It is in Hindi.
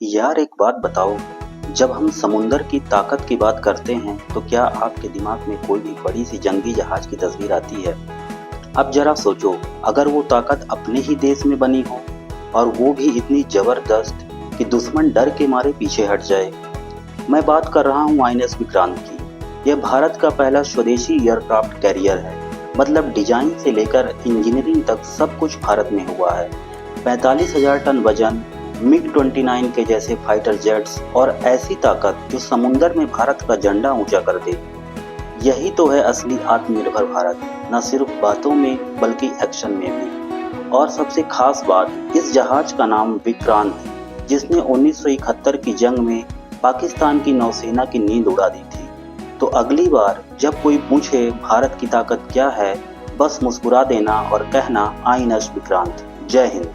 यार एक बात बताओ, जब हम समुंदर की ताकत की बात करते हैं तो क्या आपके दिमाग में कोई भी बड़ी सी जंगी जहाज की तस्वीर आती है? अब जरा सोचो, अगर वो ताकत अपने ही देश में बनी हो और वो भी इतनी जबरदस्त कि दुश्मन डर के मारे पीछे हट जाए। मैं बात कर रहा हूँ INS विक्रांत की। यह भारत का पहला स्वदेशी एयरक्राफ्ट कैरियर है। मतलब डिजाइन से लेकर इंजीनियरिंग तक सब कुछ भारत में हुआ है। 45,000 टन वजन, MiG-29 के जैसे फाइटर जेट्स और ऐसी ताकत जो समुंदर में भारत का झंडा ऊंचा कर दे। यही तो है असली आत्मनिर्भर भारत, न सिर्फ बातों में बल्कि एक्शन में भी। और सबसे खास बात, इस जहाज का नाम विक्रांत है, जिसने 1971 की जंग में पाकिस्तान की नौसेना की नींद उड़ा दी थी। तो अगली बार जब कोई पूछे भारत की ताकत क्या है, बस मुस्कुरा देना और कहना INS विक्रांत। जय हिंद।